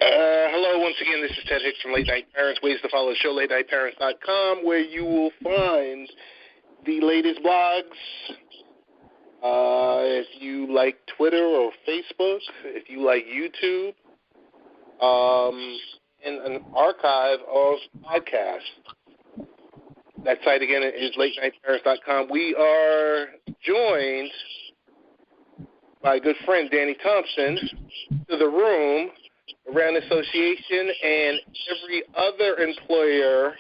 Hello, once again, this is Ted Hicks from Late Night Parents. Ways to follow the show, latenightparents.com, where you will find the latest blogs. If you like Twitter or Facebook, if you like YouTube, and an archive of podcasts. That site, again, is latenightparents.com. We are joined by a good friend, Danny Thompson, to the room, around Association, and every other employer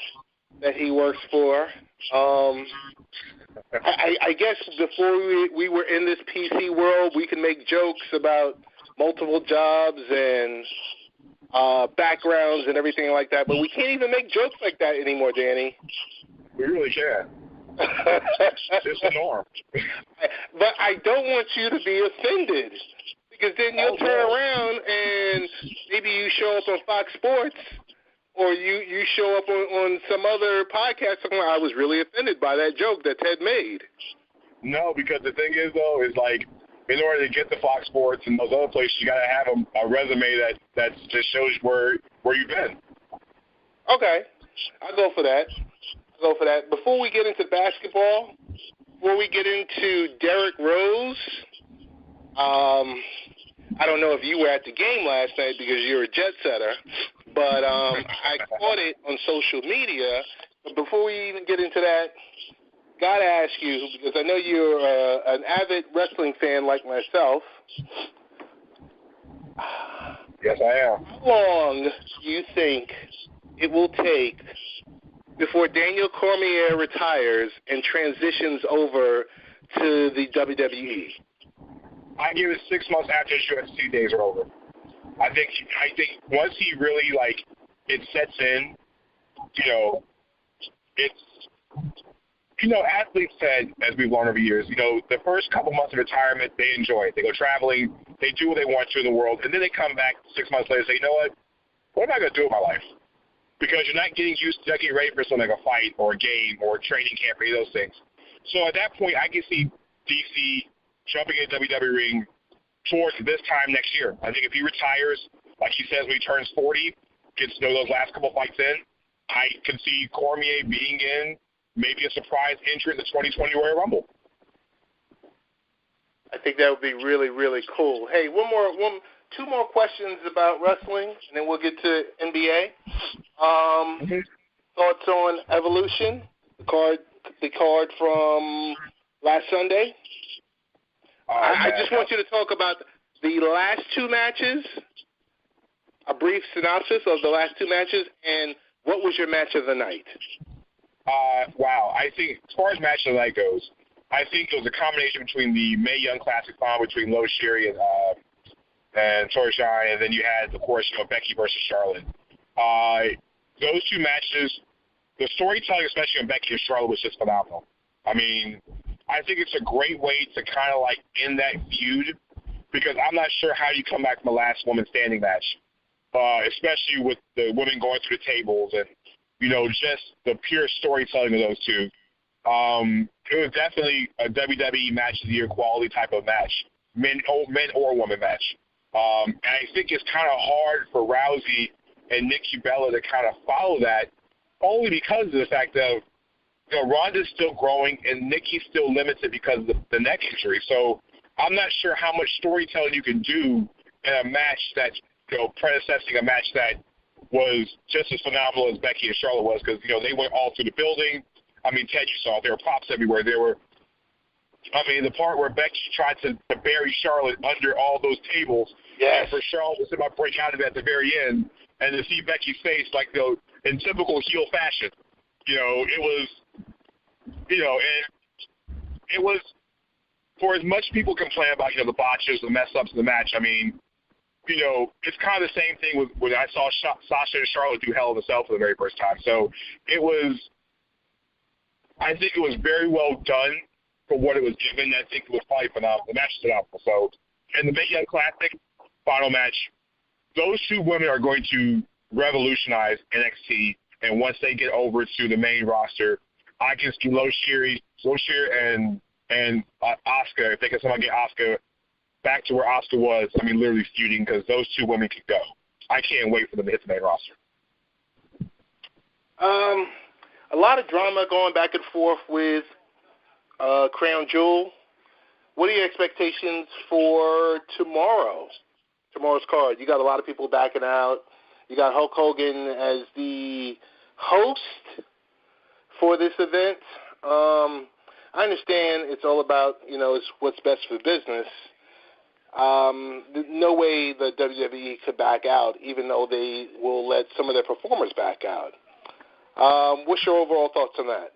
that he works for. I guess before we were in this PC world, we can make jokes about multiple jobs and backgrounds and everything like that, but we can't even make jokes like that anymore, Danny. We really can. It's the norm. But I don't want you to be offended, because then you'll turn around and maybe you show up on Fox Sports or you show up on some other podcast talking about, I was really offended by that joke that Ted made. No, because the thing is, though, is like, in order to get to Fox Sports and those other places, you got to have a resume that just shows where you've been. Okay. I'll go for that. Before we get into basketball, before we get into Derrick Rose, I don't know if you were at the game last night because you're a jet setter, but I caught it on social media. But before we even get into that, got to ask you, because I know you're an avid wrestling fan like myself. Yes, I am. How long do you think it will take before Daniel Cormier retires and transitions over to the WWE? I give it 6 months after his UFC days are over. I think once he really, like, it sets in, athletes said, as we've learned over years, the first couple months of retirement, they enjoy it. They go traveling, they do what they want to in the world, and then they come back 6 months later and say, you know what am I going to do with my life? Because you're not getting ready for something like a fight or a game or a training camp or any of those things. So at that point, I can see DC jumping in the WWE ring towards this time next year. I think if he retires, like he says, when he turns 40, gets those last couple fights in, I can see Cormier being in maybe a surprise entry in the 2020 Royal Rumble. I think that would be really, really cool. Hey, two more questions about wrestling, and then we'll get to NBA. Thoughts on Evolution, the card from last Sunday? I just want you to talk about the last two matches, a brief synopsis of the last two matches, and what was your match of the night? Wow. I think as far as match of the night goes, I think it was a combination between the Mae Young Classic final between Lo Sherry and Tori Shine, and then you had, of course, Becky versus Charlotte. Those two matches, the storytelling, especially on Becky and Charlotte, was just phenomenal. I mean, I think it's a great way to kind of like end that feud, because I'm not sure how you come back from the last woman standing match, especially with the women going through the tables and, just the pure storytelling of those two. It was definitely a WWE match of the year quality type of match, men or woman match. And I think it's kind of hard for Rousey and Nikki Bella to kind of follow that, only because of the fact that Ronda's still growing and Nikki's still limited because of the neck injury. So I'm not sure how much storytelling you can do in a match that, predecessing a match that was just as phenomenal as Becky and Charlotte was, because, they went all through the building. I mean, Ted, you saw it. There were props everywhere. The part where Becky tried to bury Charlotte under all those tables, yes, and for Charlotte to about break out of it at the very end, and to see Becky's face, like, in typical heel fashion. It was, and it was, for as much people complain about, the botches, the mess-ups of the match, I mean, it's kind of the same thing with when I saw Sasha and Charlotte do Hell in a Cell for the very first time. So I think it was very well done for what it was given. I think it was probably phenomenal. The match was phenomenal. So, and the Mae Young Classic final match, those two women are going to revolutionize NXT. And once they get over to the main roster, I can see Lo Sherry and Asuka, if they can somehow get Asuka back to where Asuka was, I mean, literally feuding because those two women could go. I can't wait for them to hit the main roster. A lot of drama going back and forth with Crown Jewel. What are your expectations for tomorrow's card? You got a lot of people backing out. You got Hulk Hogan as the host for this event. I understand it's all about, it's what's best for business. No way the WWE could back out, even though they will let some of their performers back out. What's your overall thoughts on that?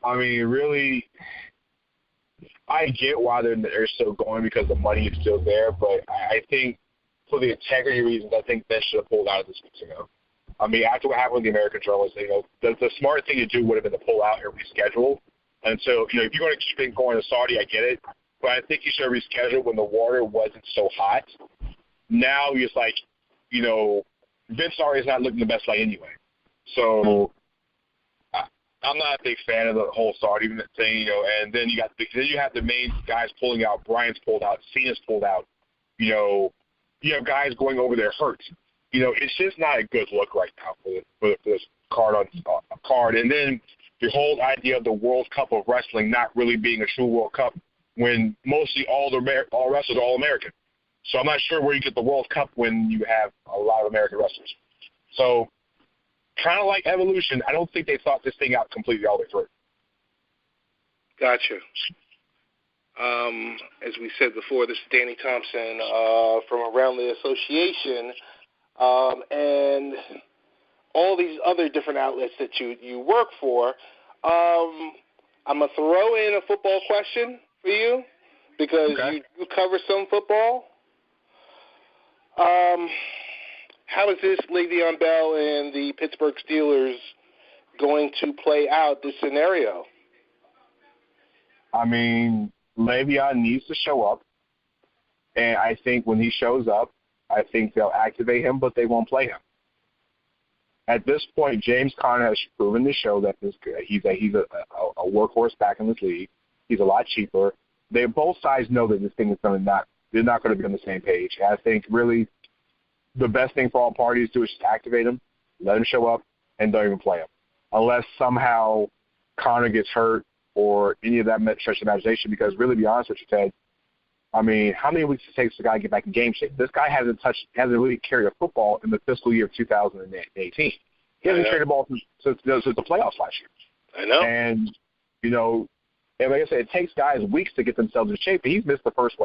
I mean, really, I get why they're still going because the money is still there, but I think for the integrity reasons, I think they should have pulled out of this weeks ago. I mean, after what happened with the American journalists, the smart thing to do would have been to pull out and reschedule. And so, if you're going to keep going to Saudi, I get it, but I think you should have rescheduled when the water wasn't so hot. Now it's like, Vince already is not looking the best light anyway. So I'm not a big fan of the whole Saudi thing, and then you have the main guys pulling out. Bryan's pulled out. Cena's pulled out. You have guys going over there hurt. It's just not a good look right now for this card. And then the whole idea of the World Cup of Wrestling not really being a true World Cup when mostly all wrestlers are All-American. So I'm not sure where you get the World Cup when you have a lot of American wrestlers. So kind of like Evolution, I don't think they thought this thing out completely all the way through. Gotcha. As we said before, this is Danny Thompson from around the association, and all these other different outlets that you work for. I'm going to throw in a football question for you because you cover some football. How is this Le'Veon Bell and the Pittsburgh Steelers going to play out this scenario? I mean, Le'Veon needs to show up, and I think when he shows up, I think they'll activate him, but they won't play him. At this point, James Conner has proven to show that he's a workhorse back in this league. He's a lot cheaper. Both sides know that this thing is they're not going to be on the same page. And I think really the best thing for all parties to do is just activate him, let him show up, and don't even play him. Unless somehow Conner gets hurt or any of that stretch of imagination, because really, to be honest with you, Ted, I mean, how many weeks it takes for a guy to get back in game shape? This guy hasn't really carried a football in the fiscal year of 2018. He hasn't carried the ball since the playoffs last year. I know. And, and like I said, it takes guys weeks to get themselves in shape, but he's missed the first,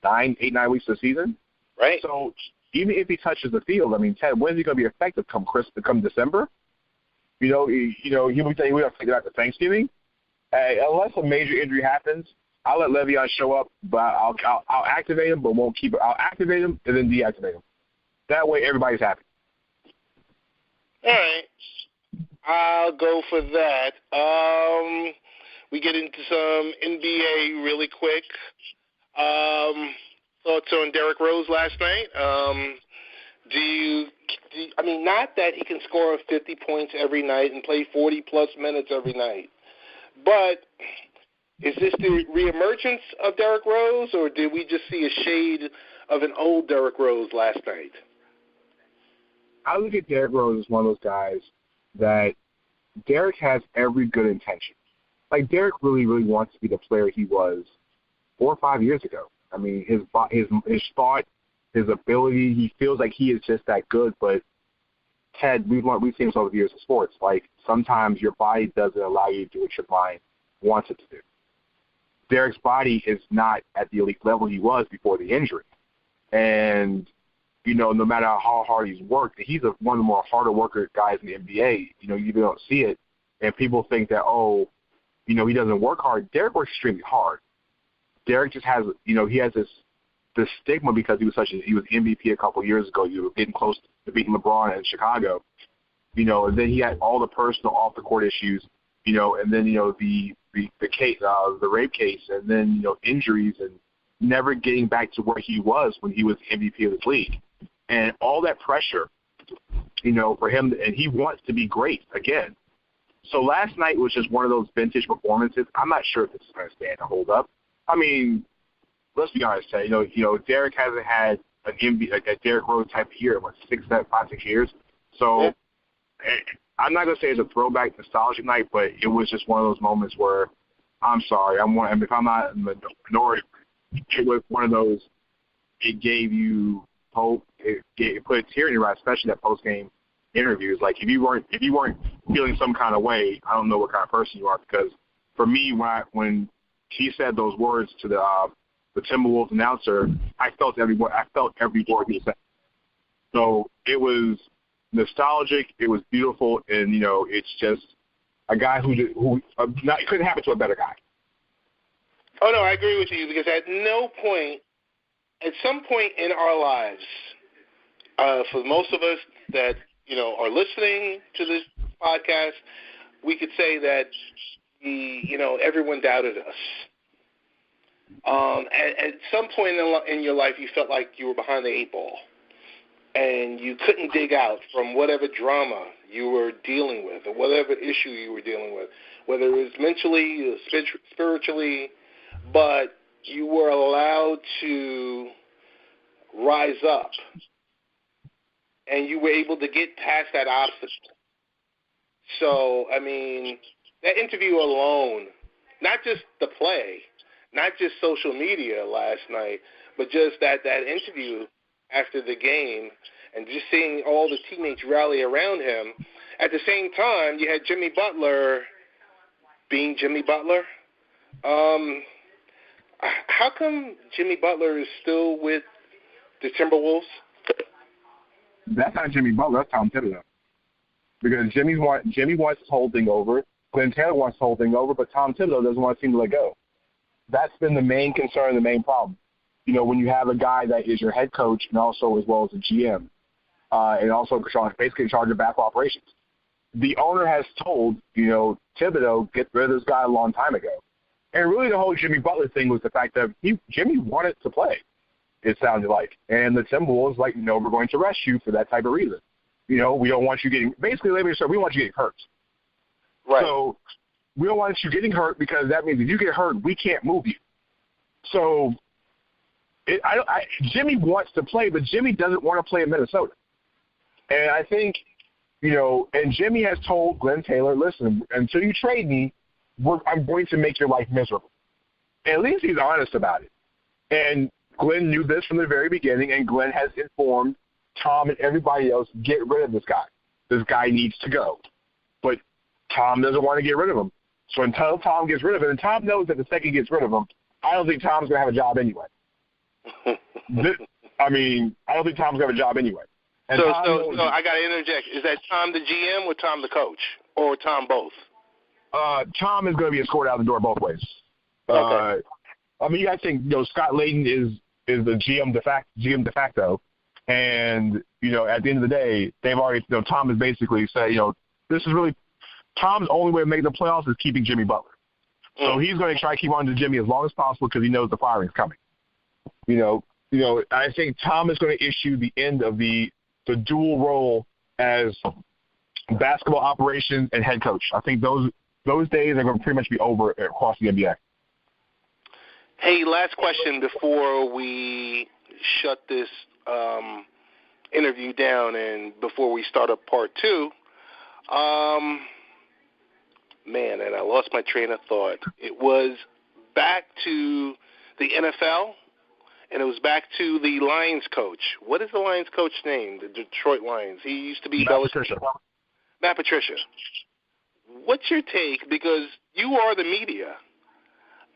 9 weeks of the season? Right. So even if he touches the field, I mean, Ted, when is he going to be effective come December? He will be effective after Thanksgiving. Unless a major injury happens, I'll let Le'Veon show up, but I'll activate him, but won't keep it. I'll activate him and then deactivate him. That way, everybody's happy. All right, I'll go for that. We get into some NBA really quick. Thoughts on Derrick Rose last night? I mean, not that he can score 50 points every night and play 40-plus minutes every night, but is this the reemergence of Derrick Rose, or did we just see a shade of an old Derrick Rose last night? I look at Derrick Rose as one of those guys that Derrick has every good intention. Like, Derrick really, really wants to be the player he was 4 or 5 years ago. I mean, his thought, his ability, he feels like he is just that good. But, Ted, we've seen this over the years of sports. Like, sometimes your body doesn't allow you to do what your mind wants it to do. Derrick's body is not at the elite level he was before the injury. And, no matter how hard he's worked, he's one of the more harder worker guys in the NBA. You don't see it. And people think that, he doesn't work hard. Derrick works extremely hard. Derrick just has, he has this stigma because he was MVP a couple of years ago. You were getting close to beating LeBron in Chicago. And then he had all the personal off the court issues, and then, the case, the rape case, and then, injuries and never getting back to where he was when he was MVP of this league. And all that pressure, for him, and he wants to be great again. So last night was just one of those vintage performances. I'm not sure if this is going to stand or hold up. I mean, let's be honest, Ted. Derrick hasn't had an NBA, like a Derrick Rose type of year in 5, 6 years. So I'm not gonna say it's a throwback nostalgic night, but it was just one of those moments where I'm sorry, if I'm not in the minority, it was one of those. It gave you hope. It put a tear in your eye, especially that post game interviews. Like if you weren't feeling some kind of way, I don't know what kind of person you are. Because for me, when he said those words to the Timberwolves announcer, I felt every word he said. So it was nostalgic. It was beautiful, and it's just a guy who it couldn't happen to a better guy. Oh no, I agree with you, because at some point in our lives, for most of us that are listening to this podcast, we could say that everyone doubted us. At some point in your life, you felt like you were behind the 8 ball, and you couldn't dig out from whatever drama you were dealing with or whatever issue you were dealing with, whether it was mentally or spiritually, but you were allowed to rise up, and you were able to get past that obstacle. So, I mean, that interview alone, not just the play, not just social media last night, but just that interview after the game and just seeing all the teammates rally around him. At the same time, you had Jimmy Butler being Jimmy Butler. How come Jimmy Butler is still with the Timberwolves? That's not Jimmy Butler. That's Tom Thibodeau. Because Jimmy wants this whole thing over. Glenn Taylor wants the whole thing over, but Tom Thibodeau doesn't want to seem to let go. That's been the main concern, the main problem. When you have a guy that is your head coach and also as well as a GM, and also basically in charge of back operations. The owner has told, Thibodeau, get rid of this guy a long time ago. And really the whole Jimmy Butler thing was the fact that Jimmy wanted to play, it sounded like. And the Timberwolves we're going to rest you for that type of reason. We don't want you getting – basically, we want you getting hurt. Right. So we don't want you getting hurt because that means if you get hurt, we can't move you. So Jimmy wants to play, but Jimmy doesn't want to play in Minnesota. And I think, and Jimmy has told Glenn Taylor, listen, until you trade me, I'm going to make your life miserable. And at least he's honest about it. And Glenn knew this from the very beginning, and Glenn has informed Tom and everybody else, get rid of this guy. This guy needs to go. But Tom doesn't want to get rid of him. So until Tom gets rid of him, and Tom knows that the second he gets rid of him, I don't think Tom's going to have a job anyway. I don't think Tom's going to have a job anyway. And so I got to interject. Is that Tom the GM or Tom the coach? Or Tom both? Tom is going to be escorted out the door both ways. Okay. You got to think, Scott Layden is the GM de facto. And, at the end of the day, they've already, Tom has basically said, this is really, Tom's only way of making the playoffs is keeping Jimmy Butler. So he's going to try to keep on to Jimmy as long as possible because he knows the firing is coming. I think Tom is going to issue the end of the dual role as basketball operations and head coach. I think those days are going to pretty much be over across the NBA. Hey, last question before we shut this interview down and before we start up part 2. And I lost my train of thought. It was back to the NFL, and it was back to the Lions coach. What is the Lions coach's name? The Detroit Lions. He used to be Matt Patricia. What's your take? Because you are the media,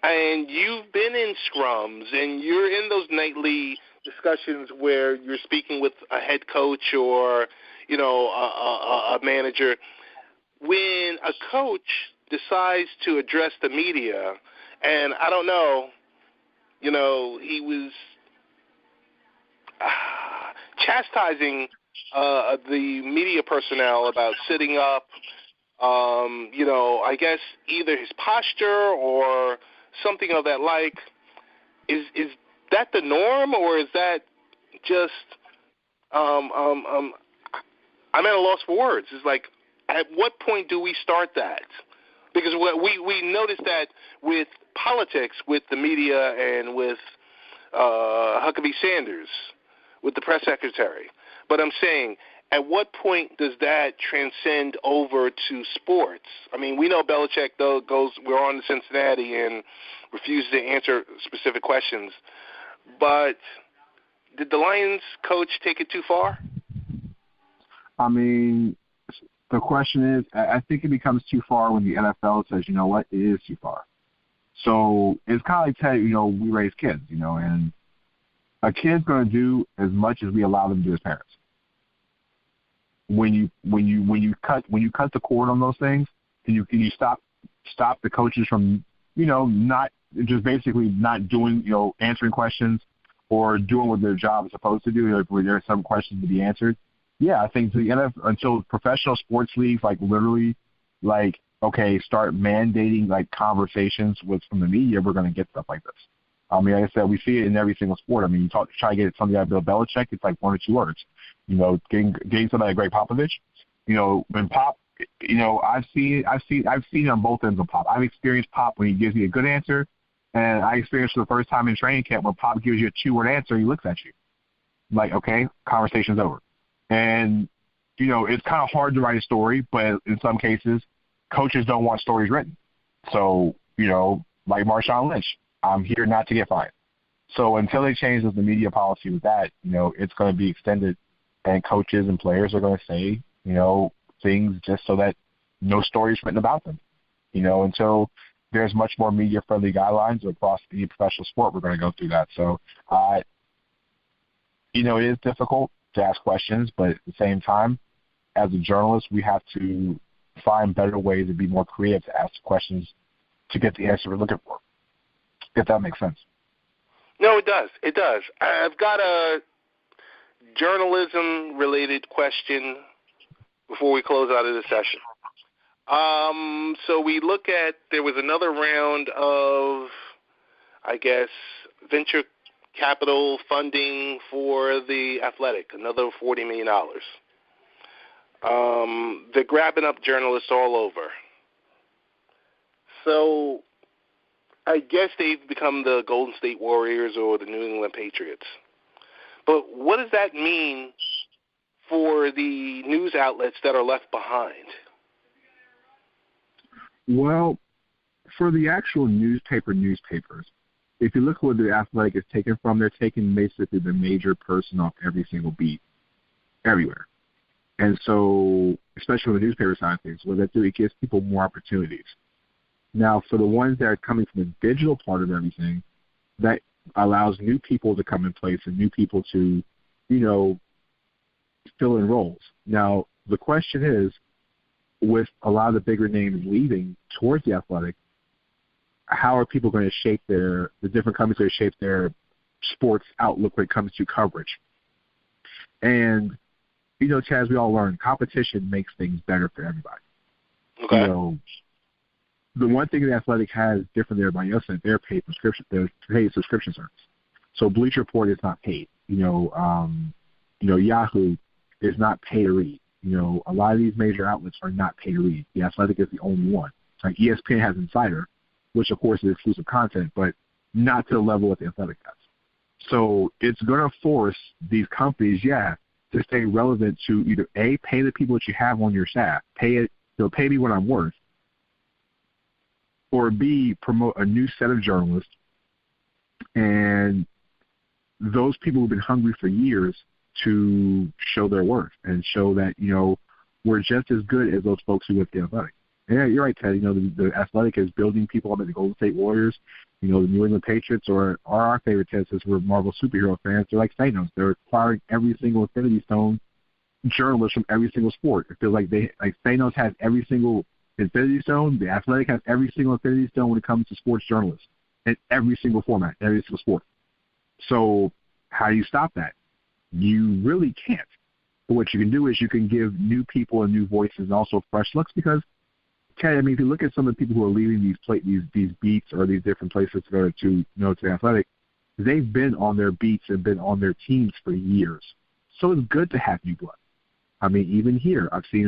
and you've been in scrums, and you're in those nightly discussions where you're speaking with a head coach or, a manager. When a coach decides to address the media, and I don't know, he was chastising the media personnel about sitting up, I guess either his posture or something of that like. Is that the norm, or is that just I'm at a loss for words. It's like, at what point do we start that? Because we noticed that with politics, with the media and with Huckabee Sanders with the press secretary. But I'm saying, at what point does that transcend over to sports? I mean, we know Belichick, though, we're on to Cincinnati and refuses to answer specific questions. But did the Lions coach take it too far? I mean, the question is, I think it becomes too far when the NFL says, you know what, it is too far. So it's kind of like, Ted, we raise kids, and a kid's going to do as much as we allow them to do as parents. When you cut the cord on those things, can you stop the coaches from not just basically not doing answering questions or doing what their job is supposed to do, where there are some questions to be answered. Yeah, I think the NFL, until professional sports leagues literally start mandating conversations from the media, we're going to get stuff like this. I mean, like I said, we see it in every single sport. I mean, try to get something out of Bill Belichick, it's like one or two words. Getting somebody like Greg Popovich. When Pop, I've seen it on both ends of Pop. I've experienced Pop when he gives me a good answer, and I experienced for the first time in training camp when Pop gives you a 2-word answer, he looks at you like, okay, conversation's over. And it's kind of hard to write a story, but in some cases, coaches don't want stories written. So like Marshawn Lynch. I'm here not to get fined. So until they change the media policy with that, it's going to be extended, and coaches and players are going to say, things just so that no stories written about them. Until there's much more media-friendly guidelines across any professional sport, we're going to go through that. So, it is difficult to ask questions, but at the same time, as a journalist, we have to find better ways to be more creative to ask questions to get the answer we're looking for. If that makes sense. No, it does. It does. I've got a journalism-related question before we close out of the session. So we look at, there was another round of, I guess, venture capital funding for the Athletic, another $40 million. They're grabbing up journalists all over. So I guess they've become the Golden State Warriors or the New England Patriots. But what does that mean for the news outlets that are left behind? Well, for the actual newspapers, if you look at what the Athletic is taken from, they're taking basically the major person off every single beat, everywhere. And so, especially on the newspaper side of things, what that do, it gives people more opportunities. Now, for the ones that are coming from the digital part of everything, that allows new people to come in place and new people to, fill in roles. Now, the question is, with a lot of the bigger names leaving towards the Athletic, how are people going to shape the different companies going to shape their sports outlook when it comes to coverage? And, Chaz, we all learn competition makes things better for everybody. Okay. The one thing the Athletic has different than everybody else is they're paid subscription service. So Bleacher Report is not paid. Yahoo is not pay to read. A lot of these major outlets are not pay to read. The Athletic is the only one. Like ESPN has Insider, which of course is exclusive content, but not to the level that the Athletic has. So it's going to force these companies, to stay relevant to either A, pay the people that you have on your staff, pay me what I'm worth, or B, promote a new set of journalists, and those people who've been hungry for years to show their worth and show that, we're just as good as those folks who with the Athletic. Yeah, you're right, Ted. The Athletic is building people up at the Golden State Warriors. The New England Patriots are our favorite, Ted, since we're Marvel superhero fans. They're like Thanos. They're acquiring every single Infinity Stone journalist from every single sport. It feels like Thanos has every single Infinity Stone. The Athletic has every single Infinity Stone when it comes to sports journalists in every single format, every single sport. So how do you stop that? You really can't. But what you can do is you can give new people and new voices and also fresh looks because, Ted, if you look at some of the people who are leaving these beats or these different places to go to the Athletic, they've been on their beats and been on their teams for years. So it's good to have new blood. Even here, I've seen,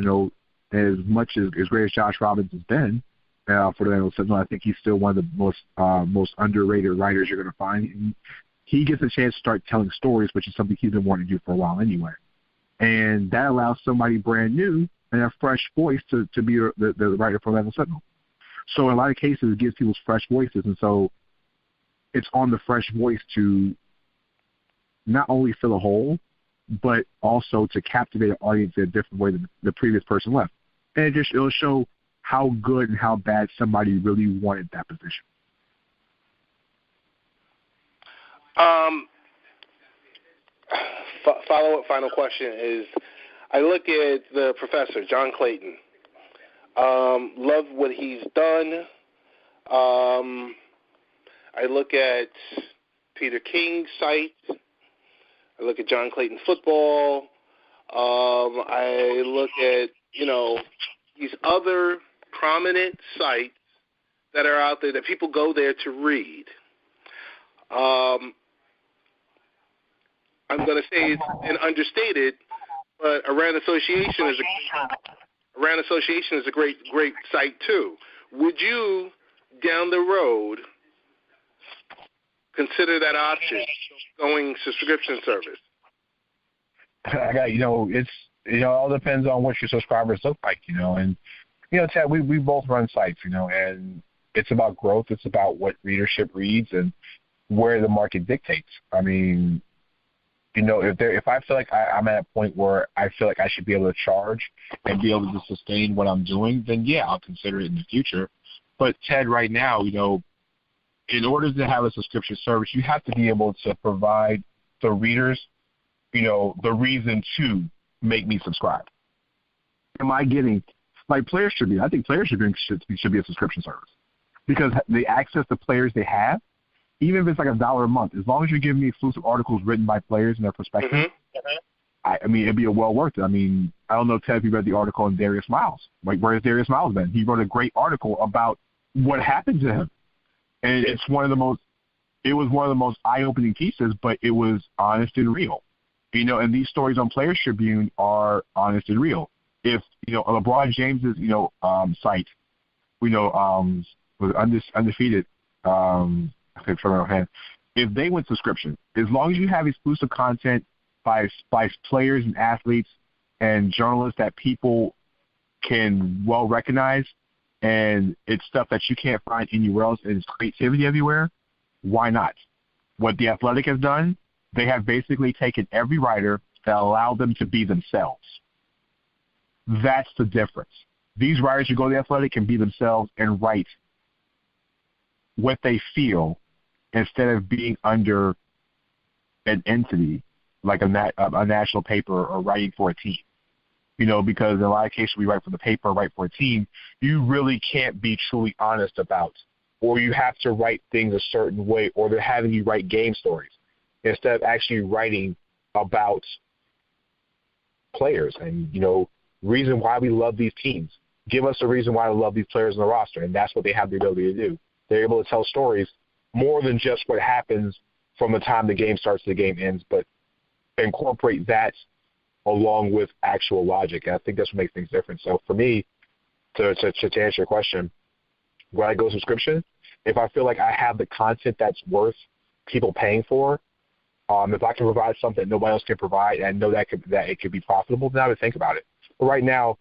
as much as great as Josh Robbins has been for the Sentinel, I think he's still one of the most underrated writers you're going to find. And he gets a chance to start telling stories, which is something he's been wanting to do for a while anyway. And that allows somebody brand new and a fresh voice to be the writer for Level Sentinel. So in a lot of cases, it gives people fresh voices, and so it's on the fresh voice to not only fill a hole, but also to captivate an audience in a different way than the previous person left. And it'll show how good and how bad somebody really wanted that position. Follow-up final question is, I look at the professor, John Clayton. Love what he's done. I look at Peter King's site. I look at John Clayton football. I look at, these other prominent sites that are out there that people go there to read. I'm going to say it's been understated, but Iran Association is a great site too. Would you, down the road, consider that option, going subscription service? It all depends on what your subscribers look like, and Ted, we both run sites, and it's about growth. It's about what readership reads and where the market dictates. I mean, if I feel like I'm at a point where I feel like I should be able to charge and be able to sustain what I'm doing, then yeah, I'll consider it in the future. But Ted, right now, in order to have a subscription service, you have to be able to provide the readers, the reason to make me subscribe. Am I getting, like players should be? I think players should be a subscription service because the access to players they have, even if it's like $1 a month, as long as you're giving me exclusive articles written by players and their perspective, I mean, it'd be well worth it. I mean, I don't know, Ted, if you read the article on Darius Miles. Like, where's Darius Miles been? He wrote a great article about what happened to him. And it was one of the most eye-opening pieces, but it was honest and real. And these stories on Players Tribune are honest and real. If, LeBron James's, site, was undefeated, if they went subscription, as long as you have exclusive content by players and athletes and journalists that people can well recognize, and it's stuff that you can't find anywhere else, and it's creativity everywhere, why not? What The Athletic has done, they have basically taken every writer that allowed them to be themselves. That's the difference. These writers who go to The Athletic can be themselves and write what they feel instead of being under an entity like a national paper or writing for a team. Because in a lot of cases we write for the paper or write for a team, you really can't be truly honest about, or you have to write things a certain way, or they're having you write game stories instead of actually writing about players and, reason why we love these teams. Give us a reason why we love these players in the roster, and that's what they have the ability to do. They're able to tell stories more than just what happens from the time the game starts to the game ends, but incorporate that along with actual logic. And I think that's what makes things different. So for me, to answer your question, where I go subscription, if I feel like I have the content that's worth people paying for, if I can provide something that nobody else can provide and know that it could be profitable, then I would think about it. But right now,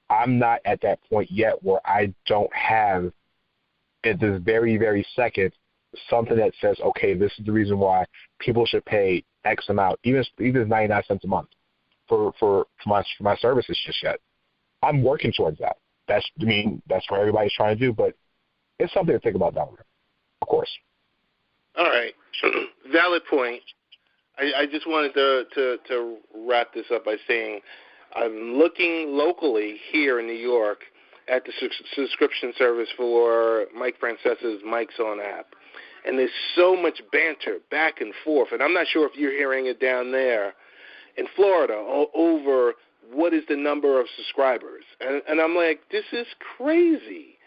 I'm not at that point yet where I don't have, at this very, very second, something that says, okay, this is the reason why people should pay X amount, even 99 cents a month for my services just yet. I'm working towards that. That's what everybody's trying to do, but it's something to think about down the road, of course. All right. Valid point. I just wanted to wrap this up by saying I'm looking locally here in New York at the subscription service for Mike Francesa's Mike's On app. And there's so much banter back and forth, and I'm not sure if you're hearing it down there in Florida over what is the number of subscribers. And I'm like, this is crazy.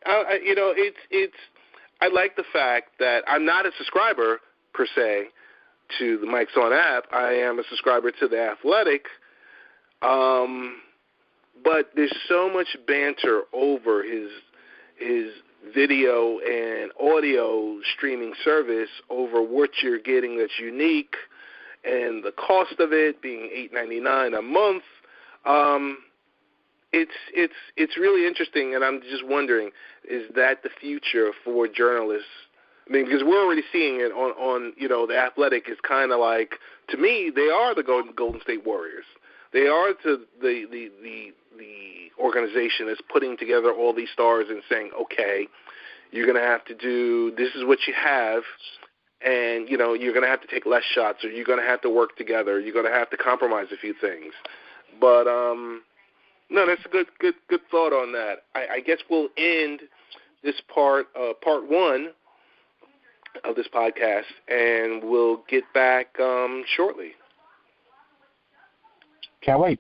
I like the fact that I'm not a subscriber, per se, to the Mike's On app. I am a subscriber to The Athletic. But there's so much banter over his video and audio streaming service over what you're getting that's unique, and the cost of it being $8.99 a month. It's really interesting, and I'm just wondering, is that the future for journalists? I mean, because we're already seeing it on The Athletic is kind of like, to me, they are the Golden State Warriors. They are the organization that's putting together all these stars and saying, okay, you're going to have to do, this is what you have, and, you're going to have to take less shots, or you're going to have to work together, you're going to have to compromise a few things. But, no, that's a good thought on that. I guess we'll end this part one of this podcast, and we'll get back shortly. Can't wait.